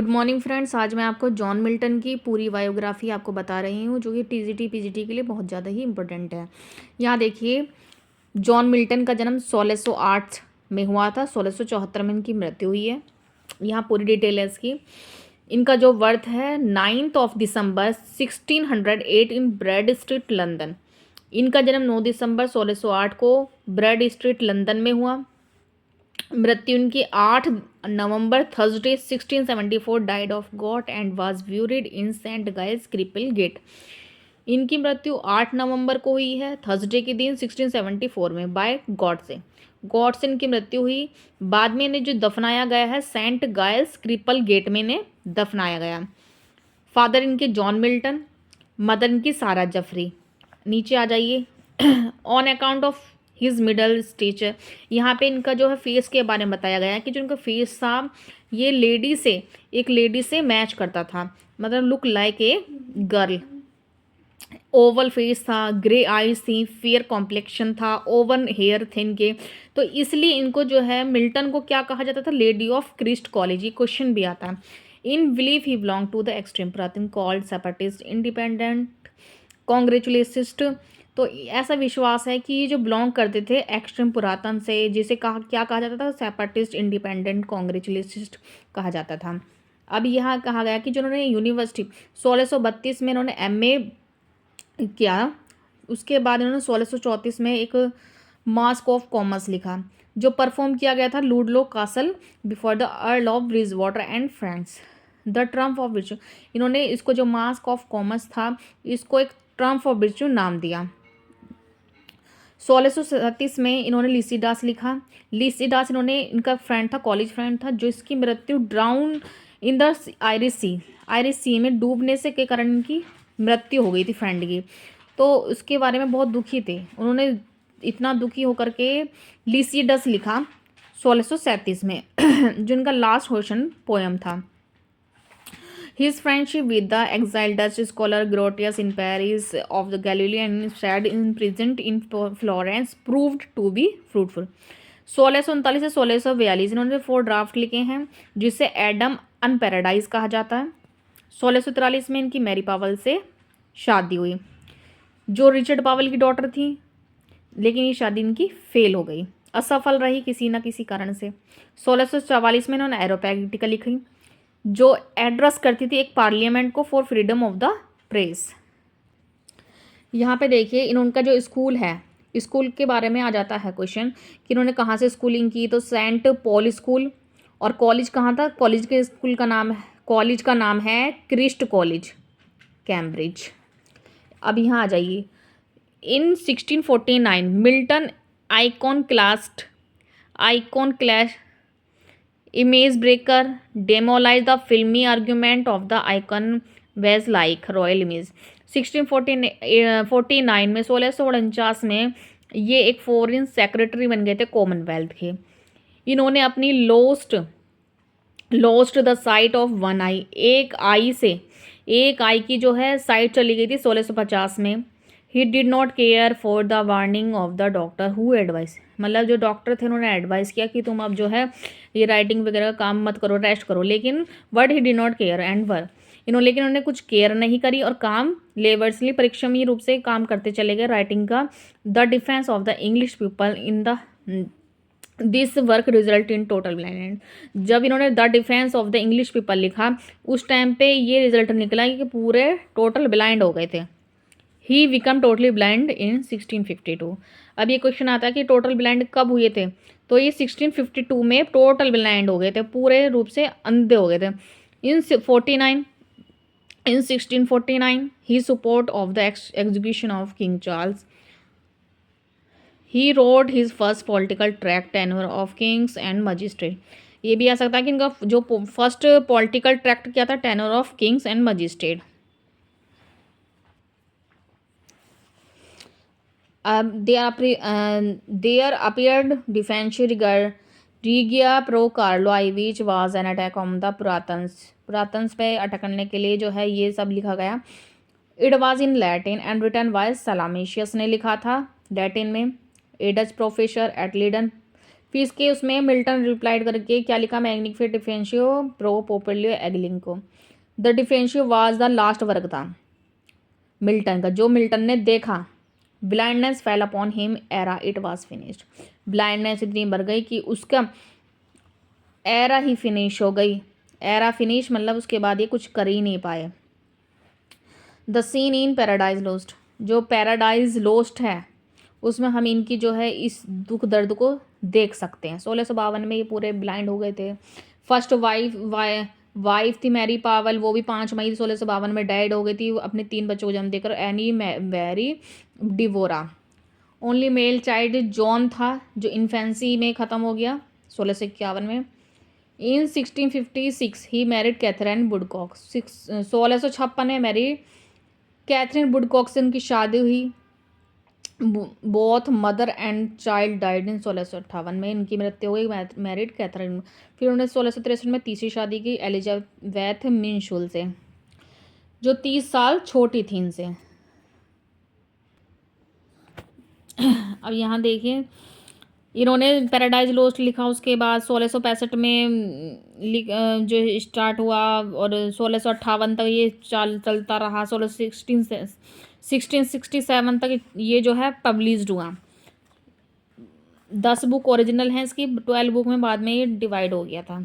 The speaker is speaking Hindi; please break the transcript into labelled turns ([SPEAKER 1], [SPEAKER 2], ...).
[SPEAKER 1] Good morning friends. आज मैं आपको जॉन मिल्टन की पूरी बायोग्राफी आपको बता रही हूँ, जो कि टीजीटी पीजीटी के लिए बहुत ज़्यादा ही इम्पोर्टेंट है। यहाँ देखिए, जॉन मिल्टन का जन्म 1608 में हुआ था। 1674 में इनकी मृत्यु हुई है। यहाँ पूरी डिटेल है इसकी। इनका जो बर्थ है 9 दिसंबर 1608 इन ब्रैड स्ट्रीट लंदन। इनका जन्म 9 दिसंबर 1608 को ब्रैड स्ट्रीट लंदन में हुआ। मृत्यु इनकी 8 नवंबर Thursday 1674 died of gout and was buried in Saint गाइस क्रिपल गेट। इनकी मृत्यु 8 नवंबर को हुई है, थर्सडे के दिन 1674 में बाय गॉड से इनकी मृत्यु हुई। बाद में इन्हें जो दफनाया गया है सेंट गाइस क्रिपल गेट में इन्हें दफनाया गया। फादर इनके जॉन मिल्टन, मदर इनकी सारा जफरी। नीचे आ जाइए। On account of his middle stature, यहाँ पे इनका जो है फेस के बारे में बताया गया है कि जो इनका फेस था ये एक लेडी से मैच करता था, मतलब look like a girl. Oval face था, ग्रे आईज थी, फेयर कॉम्प्लेक्शन था, ओवन हेयर थे इनके। तो इसलिए इनको जो है मिल्टन को क्या कहा जाता था, लेडी ऑफ क्रिस्ट कॉलेज। ये क्वेश्चन भी आता है। In believe he belong to the extreme पुरातन कॉल्ड सेपरेटिस्ट इंडिपेंडेंट कांग्रेचुलेसिस्ट। तो ऐसा विश्वास है कि ये जो बिलोंग करते थे एक्सट्रीम पुरातन से, जिसे क्या कहा जाता था, सेपरेटिस्ट इंडिपेंडेंट कांग्रेचुलेसिस्ट कहा जाता था। अब यहाँ कहा गया कि जो उन्होंने यूनिवर्सिटी 1632 में इन्होंने एमए किया। उसके बाद इन्होंने 1634 में एक मास्क ऑफ कॉमर्स लिखा, जो परफॉर्म किया गया था Ludlow castle before the earl of Bridgewater and friends. The Trump of विर्चू, इन्होंने इसको जो मास्क ऑफ कॉमर्स था इसको एक ट्रम्प ऑफ विर्चू नाम दिया। 1637 में इन्होंने लिसिडास लिखा। लिसिडास इनका फ्रेंड था, कॉलेज फ्रेंड था, जो इसकी मृत्यु ड्राउन इन द आयरिश सी में डूबने से के कारण इनकी मृत्यु हो गई थी फ्रेंड की। तो उसके बारे में बहुत दुखी थे। उन्होंने इतना दुखी होकर के लिसिडस लिखा 1637 में जो इनका लास्ट क्वेश्चन पोएम था। His friendship with the exiled Dutch scholar Grotius in Paris of the Galilean and Sad imprisoned in Florence proved to be fruitful. 1639 से 1642 इन्होंने 4 ड्राफ्ट लिखे हैं, जिसे एडम अन पैराडाइज कहा जाता है। 1643 में इनकी मैरी पावल से शादी हुई, जो रिचर्ड पावल की डॉटर थी, लेकिन ये शादी इनकी फेल हो गई, असफल रही किसी न किसी कारण से। 1644 में इन्होंने एरोपैगिटिका लिखी, जो एड्रेस करती थी एक पार्लियामेंट को for freedom of the press. यहाँ पे देखिए इनका जो स्कूल है, स्कूल के बारे में आ जाता है क्वेश्चन कि इन्होंने कहाँ से स्कूलिंग की। तो सेंट पॉल स्कूल। और कॉलेज कहाँ था, कॉलेज का नाम है क्रिस्ट कॉलेज, कैम्ब्रिज। अब यहाँ आ जाइए। In 1649 Milton Eikonoklastes image breaker demolise the फिल्मी argument of the Eikon Basilike royal image. 1649 में 1649 में ये एक फॉरेन सेक्रेटरी बन गए थे कॉमनवेल्थ के। इन्होंने अपनी lost the sight of one eye, एक आई की जो है साइट चली गई थी 1650 में। ही did not care for the warning of the doctor who advice, मतलब जो डॉक्टर थे उन्होंने एडवाइस किया कि तुम अब जो है ये राइटिंग वगैरह का काम मत करो, रेस्ट करो, लेकिन word he did not care and were लेकिन उन्होंने कुछ केयर नहीं करी और काम लेबर्सली परिश्रमी रूप से काम करते चले गए राइटिंग का। The defence of the English people in the this work result in total blind. जब इन्होंने the defence of the English people लिखा, उस टाइम पे ये रिजल्ट निकला कि पूरे टोटल ब्लाइंड हो गए थे। ही बिकम टोटली ब्लाइंड इन 1652। अब ये क्वेश्चन आता है कि टोटल ब्लाइंड कब हुए थे, तो ये 1652 में टोटल ब्लाइंड हो गए थे, पूरे रूप से अंधे हो गए थे। In 1649 he support of the execution of King Charles. He wrote his first political tract tenure of kings and magistrate. ये भी आ सकता है कि इनका जो फर्स्ट पॉलिटिकल ट्रैक्ट क्या था, tenure of kings and magistrate. There appeared defense Regia pro Carlo I, which was an attack on the पुरातन्स पे अटकने के लिए जो है ये सब लिखा गया। It was in Latin and written by Salamatius ने लिखा था लैटिन में। A Dutch professor at Leiden फिर इसके उसमें मिल्टन रिप्लाइड करके क्या लिखा, मैग्निफिकेट डिफरेंशियो प्रो पोपेलियो एगलिंको। द डिफरेंशियो वाज द लास्ट वर्क था मिल्टन का, जो मिल्टन ने देखा। Blindness fell upon him ere it was finished. Blindness इतनी बढ़ गई कि उसका एरा ही फिनिश हो गई। एरा फिनिश मतलब उसके बाद ये कुछ कर ही नहीं पाए। The seen in paradise lost, जो पैराडाइज लोस्ट है उसमें हम इनकी जो है इस दुख दर्द को देख सकते हैं। 1652 में ये पूरे ब्लाइंड हो गए थे। फर्स्ट वाइफ थी मैरी पावल, वो भी 5 मई 1652 में डेड हो गई थी अपने 3 बच्चों को जन्म देकर, Anne Mary Deborah. Only male child John था जो इन्फेंसी में ख़त्म हो गया 1651 में। In 1656 he married Katherine Woodcock. 1656 में मैरिड कैथरीन वुडकॉक से उनकी शादी हुई। Both mother and child died in 1658 में इनकी मृत्यु हो गई मैरिड कैथरीन। फिर उन्होंने 1663 में तीसरी शादी की एलिजाबेथ मिनशुल से, जो 30 साल छोटी थी इनसे। अब यहाँ देखिए, इन्होंने पैराडाइज लोस्ट लिखा, उसके बाद 1665 में जो स्टार्ट हुआ और 1658 तक ये चलता रहा। 1667 तक ये जो है पब्लिश्ड हुआ। 10 बुक ओरिजिनल हैं इसकी, 12 बुक में बाद में ये डिवाइड हो गया था।